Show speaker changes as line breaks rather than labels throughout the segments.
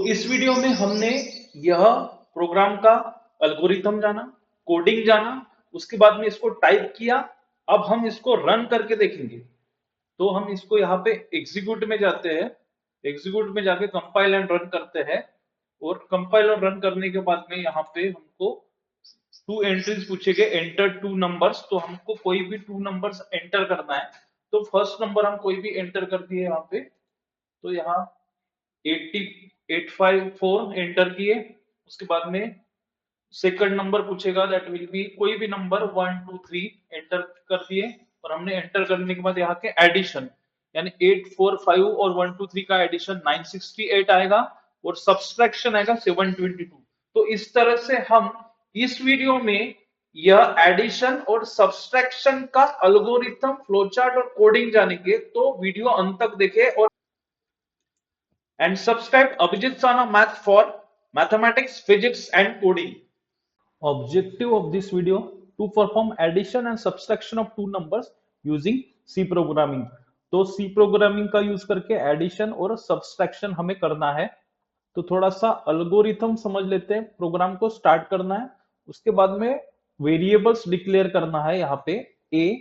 इस वीडियो में हमने यह प्रोग्राम का एल्गोरिथम जाना, कोडिंग जाना, उसके बाद में इसको टाइप किया। अब हम इसको रन करके देखेंगे। तो हम इसको यहाँ पे एग्जीक्यूट में जाते हैं, एग्जीक्यूट में जाके कंपाइल एंड रन करते हैं। और कंपाइल और रन करने के बाद में यहाँ पे हमको टू एंट्रीज पूछेंगे, एंटर टू नंबर्स। तो हमको कोई भी टू नंबर्स एंटर करना है। तो फर्स्ट नंबर हम कोई भी एंटर कर दिए यहाँ पे। तो यहाँ 80854 एंटर किए। उसके बाद में सेकंड नंबर पूछेगा, दैट विल बी कोई भी नंबर 1 2 3 एंटर कर दिए। और हमने एंटर करने के बाद यहाँ के एडिशन यानी 845 और 1 2 3 का एडिशन 968 आएगा और सब्सट्रैक्शन आएगा 722। तो इस तरह से हम इस वीडियो में यह एडिशन और सब्सट्रैक्शन का एल्गोरिथम, फ्लोचार्ट और कोडिंग जानेंगे। तो वीडियो अंत तक देखें और and subscribe Abhijit Sana Math for Mathematics, Physics and Coding. Objective of this video to perform addition and subtraction of two numbers using C programming. तो C programming का use करके एडिशन और सब्सट्रैक्शन हमें करना है। तो थोड़ा सा अल्गोरिथम समझ लेते हैं। प्रोग्राम को स्टार्ट करना है, उसके बाद में वेरिएबल्स डिक्लेयर करना है। यहाँ पे A,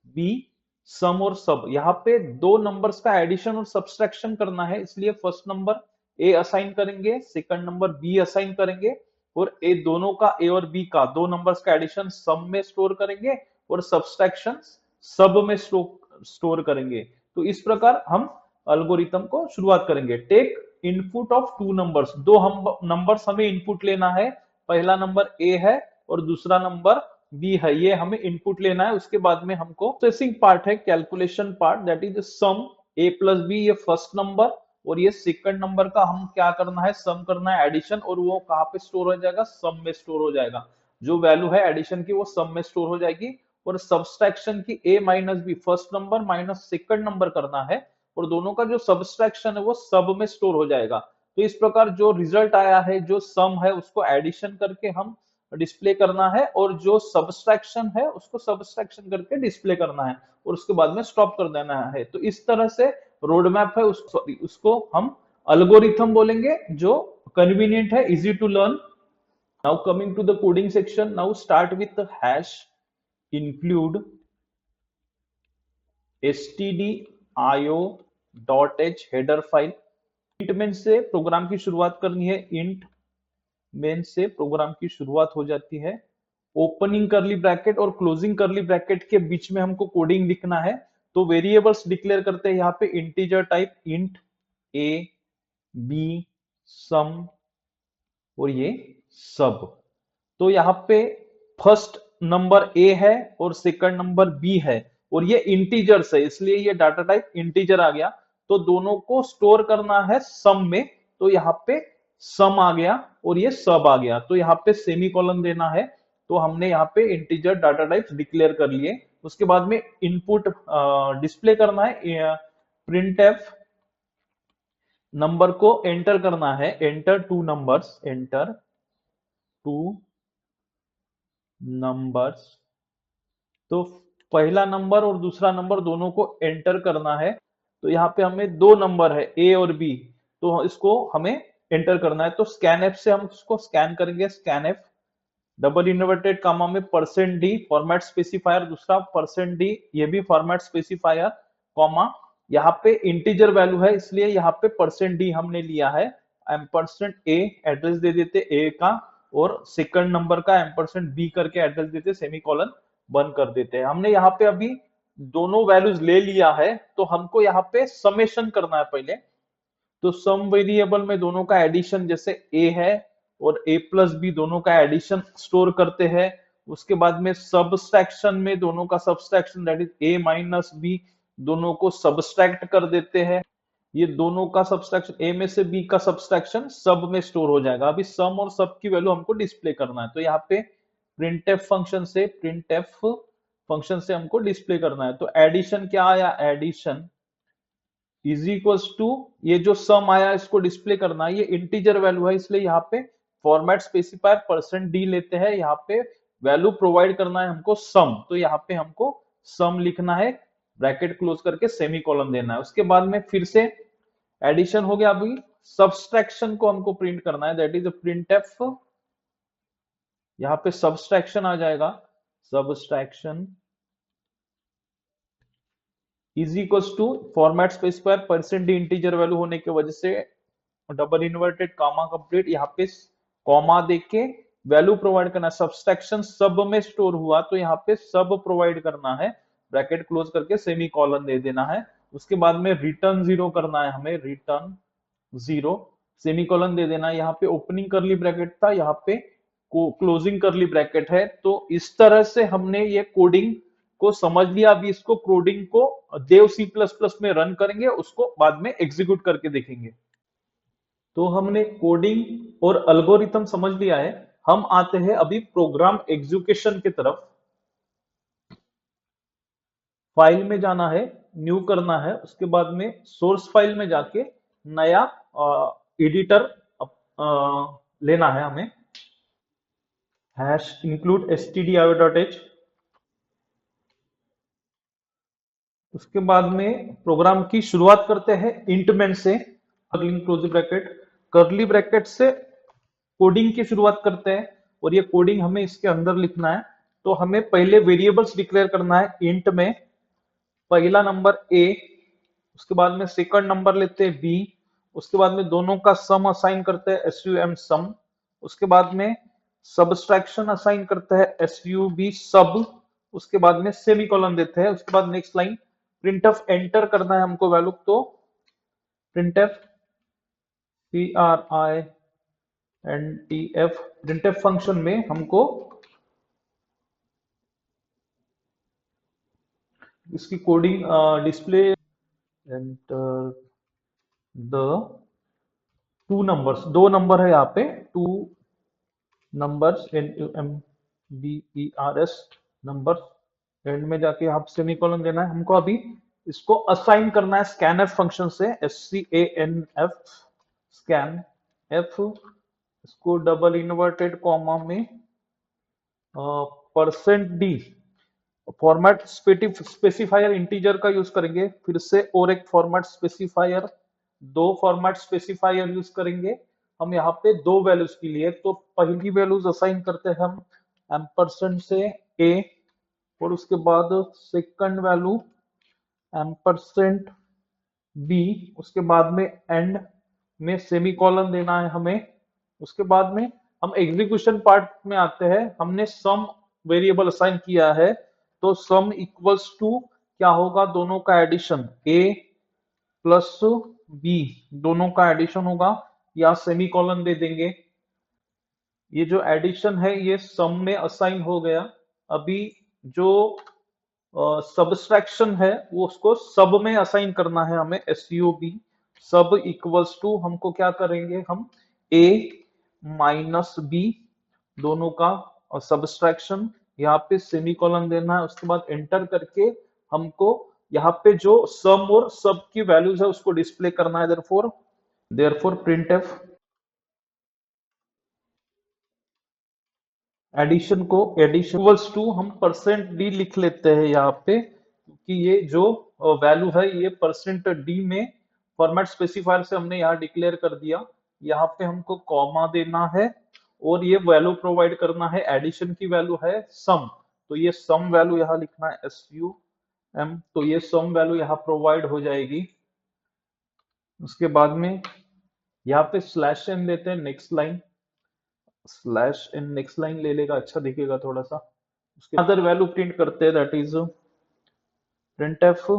B, सम और सब। यहाँ पे दो नंबर्स का एडिशन और सब्सट्रैक्शन करना है, इसलिए फर्स्ट नंबर ए असाइन करेंगे, सेकंड नंबर बी असाइन करेंगे और ए दोनों का, ए और बी का दो नंबर्स का एडिशन सम में स्टोर करेंगे और सब्सट्रैक्शन सब में स्टोर करेंगे। तो इस प्रकार हम एल्गोरिथम को शुरुआत करेंगे। Take input of two numbers, दो हम नंबर्स हमें इनपुट लेना है। पहला नंबर ए है और दूसरा नंबर बी है, ये हमें इनपुट लेना है। उसके बाद में हमको प्रोसेसिंग पार्ट है, calculation part, that is sum a plus b, ये फर्स्ट नंबर और ये सेकंड नंबर का हम क्या करना है, सम करना है, एडिशन। और वो कहाँ पे स्टोर हो जाएगा, सम में स्टोर हो जाएगा। जो वैल्यू है एडिशन की वो सम में स्टोर हो जाएगी। और सब्सट्रैक्शन की a minus b, first number minus second number करना है और दोनों का जो सब्सट्रैक्शन है वो सब में स्टोर हो जाएगा। तो इस प्रकार जो रिजल्ट आया है, जो सम है उसको एडिशन करके हम डिस्प्ले करना है और जो सब्सट्रैक्शन है उसको सब्सट्रैक्शन करके डिस्प्ले करना है और उसके बाद में स्टॉप कर देना है। तो इस तरह से रोड मैप है, उसको हम एल्गोरिथम बोलेंगे, जो कन्वीनियंट है, easy to learn. Now coming to the coding section, now start with hash include stdio.h header file. Int main से प्रोग्राम की शुरुआत करनी है, इंट मेन से प्रोग्राम की शुरुआत हो जाती है। ओपनिंग करली ब्रैकेट और क्लोजिंग करली ब्रैकेट के बीच में हमको कोडिंग लिखना है। तो वेरिएबल्स डिक्लेयर करते हैं यहाँ पे इंटीजर टाइप, इंट ए, बी, सम और ये सब। तो यहाँ पे फर्स्ट नंबर ए है और सेकंड नंबर बी है और ये इंटीजर्स है, इसलिए ये डाटा टाइप इंटीजर आ गया। तो दोनों को स्टोर करना है सम में, तो यहाँ पे सम आ गया और ये सब आ गया। तो यहाँ पे सेमीकोलन देना है। तो हमने यहाँ पे इंटीजर डाटा टाइप्स डिक्लेयर कर लिए। उसके बाद में इनपुट डिस्प्ले करना है, प्रिंटफ नंबर को एंटर करना है, enter two numbers, enter two numbers. तो पहला नंबर और दूसरा नंबर दोनों को एंटर करना है। तो यहाँ पे हमें दो नंबर है ए और बी, तो इसको हमें एंटर करना है। तो स्कैन एफ से हम इसको स्कैन करेंगे, scan f, double inverted comma में %d फॉर्मेट स्पेसिफायर, दूसरा %d ये भी फॉर्मेट स्पेसिफायर, कॉमा यहाँ पे इंटीजर वैल्यू है इसलिए यहाँ पे %d हमने लिया है। %a एड्रेस दे देते ए का और सेकंड नंबर का %b करके एड्रेस देते, सेमीकोलन बंद कर देते हैं। हमने यहाँ पे अभी दोनों वैल्यूज ले लिया है, तो हमको यहाँ पे समेशन करना है पहले। तो सम वेरिएबल में दोनों का एडिशन, जैसे a है और a प्लस बी दोनों का एडिशन स्टोर करते हैं। उसके बाद में सब्सट्रैक्शन में दोनों का subtraction, that is a minus b, दोनों को सब्सट्रैक्ट कर देते हैं। ये दोनों का सब्सट्रैक्शन, a में से b का सब्सट्रैक्शन सब में स्टोर हो जाएगा। अभी सम और सब की वैल्यू हमको डिस्प्ले करना है। तो यहाँ पे प्रिंटफ फंक्शन से हमको डिस्प्ले करना है। तो एडिशन क्या आया, एडिशन इज इक्वल्स टू, ये जो सम आया इसको डिस्प्ले करना है। ये इंटीजर वैल्यू है इसलिए यहाँ पे फॉर्मेट स्पेसिफायर %d लेते हैं। यहाँ पे वैल्यू प्रोवाइड करना है हमको सम, तो यहाँ पे हमको सम लिखना है, ब्रैकेट क्लोज करके सेमीकोलन देना है। उसके बाद में फिर से एडिशन हो गया। अभी सबस्ट्रैक्शन को हमको प्रिंट करना है, दैट इज प्रिंट एफ, यहाँ पे सबस्ट्रैक्शन आ जाएगा, subtraction is equals to format specifier percent integer value होने की वजह से डबल इन्वर्टेड कॉमा कंप्लीट, यहाँ पे कॉमा देके वैल्यू प्रोवाइड करना है। सबस्ट्रैक्शन सब में स्टोर हुआ तो यहाँ पे सब प्रोवाइड करना है, ब्रैकेट क्लोज करके सेमी कॉलन दे देना है। उसके बाद में रिटर्न जीरो करना है हमें, रिटर्न जीरो सेमी कॉलन दे देना है। यहाँ पे ओपनिंग करली ब्रैकेट था, यहाँ पे क्लोजिंग करली ब्रैकेट है। तो इस तरह से हमने ये कोडिंग को समझ लिया। अभी इसको कोडिंग को देव सी प्लस प्लस में रन करेंगे, उसको बाद में एग्जीक्यूट करके देखेंगे। तो हमने कोडिंग और एल्गोरिथम समझ लिया है, हम आते हैं अभी प्रोग्राम एग्जीक्यूशन की तरफ। फाइल में जाना है, न्यू करना है, उसके बाद में सोर्स फाइल में जाके नया एडिटर लेना है हमें, हैश इंक्लूड stdio.h। उसके बाद में प्रोग्राम की शुरुआत करते हैं इंटमेन से, क्लोज ब्रैकेट, कर्ली ब्रैकेट से कोडिंग की शुरुआत करते हैं और ये कोडिंग हमें इसके अंदर लिखना है। तो हमें पहले वेरिएबल्स डिक्लेयर करना है, इंट में पहला नंबर a, उसके बाद में सेकंड नंबर लेते हैं b, उसके बाद में दोनों का सम असाइन करते हैं sum सम, उसके बाद में सबस्ट्रैक्शन असाइन करते हैं sub सब, उसके बाद में सेमीकोलन देते हैं। उसके बाद नेक्स्ट लाइन प्रिंटफ एंटर करना है हमको वैल्यू, तो प्रिंटफ प्रिंटफ फंक्शन में हमको इसकी coding display enter the two numbers, दो नंबर है यहाँ पे, two numbers NUMBERS numbers, and में जाके आप सेमीकोलन देना है हमको। अभी इसको असाइन करना है स्कैनफ फंक्शन से, SCANF स्कैन एफ, इसको डबल इन्वर्टेड कॉमा में %d फॉर्मेट स्पेसिफायर इंटीजर का यूज करेंगे, फिर से और एक फॉर्मेट स्पेसिफायर, दो फॉर्मेट स्पेसिफायर यूज करेंगे हम यहाँ पे दो वैल्यूज के लिए। तो पहली वैल्यूज असाइन करते हैं हम एम्परसेंड से a, और उसके बाद सेकंड वैल्यू एम्परसेंड b, उसके बाद में एंड में सेमीकोलन देना है हमें। उसके बाद में हम एग्जीक्यूशन पार्ट में आते हैं, हमने सम वेरिएबल असाइन किया है, तो सम इक्वल्स टू क्या होगा, दोनों का एडिशन a प्लस b, दोनों का एडिशन होगा, या सेमीकोलन दे देंगे। ये जो एडिशन है ये सम में असाइन हो गया। अभी जो सबस्ट्रैक्शन है वो उसको सब में असाइन करना है हमें, SUB सब इक्वल्स टू, हमको क्या करेंगे हम a माइनस b, दोनों का और सबस्ट्रैक्शन, यहाँ पे सेमीकोलन देना है। उसके बाद एंटर करके हमको यहाँ पे जो सम और सब की वैल्यूज है उसको डिस्प्ले करना है। देयरफॉर प्रिंटफ एडिशन को एडिशन इक्वल्स टू हम %d लिख लेते हैं यहाँ पे, क्योंकि ये जो वैल्यू है ये %d में फॉर्मेट स्पेसिफायर से हमने यहाँ डिक्लेयर कर दिया। यहाँ पे हमको कॉमा देना है और ये वैल्यू प्रोवाइड करना है, एडिशन की वैल्यू है सम, तो ये सम वैल्यू यहाँ लिखना है SUM, तो ये सम वैल्यू यहाँ प्रोवाइड हो जाएगी। उसके बाद में यहाँ पे /n देते हैं, next line /n next line ले लेगा, अच्छा दिखेगा थोड़ा सा। उसके अदर वैल्यू प्रिंट करते हैं, दैट इज printf।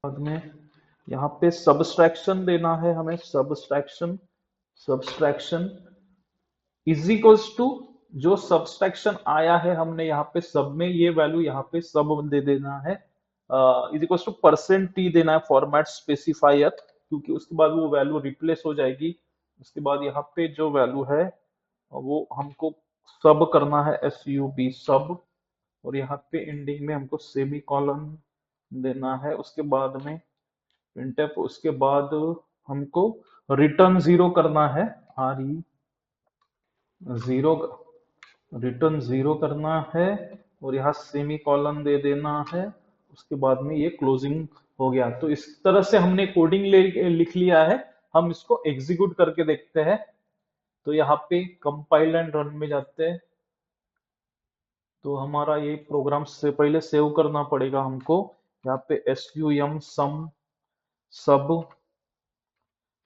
बाद में यहाँ पे सबस्ट्रैक्शन देना है हमें, सबस्ट्रैक्शन इज इक्वल्स टू जो सबस्ट्रैक्शन आया है हमने यहाँ पे सब में, ये वैल्यू यहाँ पे सब दे देना है, इज इक्वल्स टू %t देना है फॉर्मेट स्पेसिफायर, क्योंकि उसके बाद वो वैल्यू रिप्लेस हो जाएगी। उसके बाद यहाँ पे जो वैल्यू है वो हमको सब करना है, SUB सब, और यहाँ पे एंडिंग में हमको सेमीकोलन देना है। उसके बाद में प्रिंटफ, उसके बाद हमको रिटर्न जीरो करना है, रिटर्न जीरो करना है, और यहाँ सेमीकोलन दे देना है। उसके बाद में ये क्लोजिंग हो गया। तो इस तरह से हमने कोडिंग लिख लिया है। हम इसको एग्जीक्यूट करके देखते हैं। तो यहाँ पे कंपाइल एंड रन में जाते हैं। तो हमारा ये प्रोग्राम से पहले सेव करना पड़ेगा हमको। यहाँ पे sum sum सब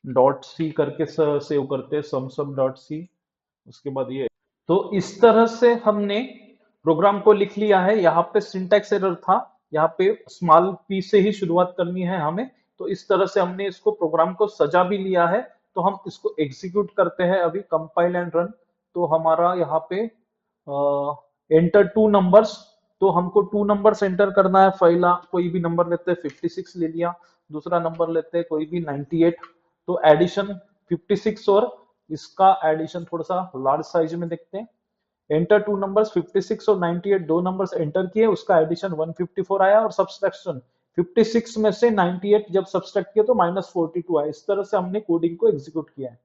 डॉट सी करके सेव करते हैं, सम सब डॉट सी। उसके बाद ये, तो इस तरह से हमने प्रोग्राम को लिख लिया है। यहाँ पे सिंटैक्स एरर था, यहाँ पे स्मॉल पी से ही शुरुआत करनी है हमें। तो इस तरह से हमने इसको प्रोग्राम को सजा भी लिया है। तो हम इसको एग्जीक्यूट करते हैं अभी, कंपाइल एंड रन। तो हमारा यहाँ पे एंटर टू नंबर्स, तो हमको टू नंबर्स एंटर करना है। पहला कोई भी नंबर लेते हैं, 56 ले लिया। दूसरा नंबर लेते हैं कोई भी 98। तो एडिशन 56 और इसका एडिशन थोड़ा सा लार्ज साइज में देखते हैं। एंटर टू नंबर्स 56 और 98, दो नंबर्स एंटर किए, उसका एडिशन 154 आया और सब्सट्रैक्शन 56 में से 98 जब सब्सट्रैक्ट किया तो -42 आया। इस तरह से हमने कोडिंग को एग्जीक्यूट किया है।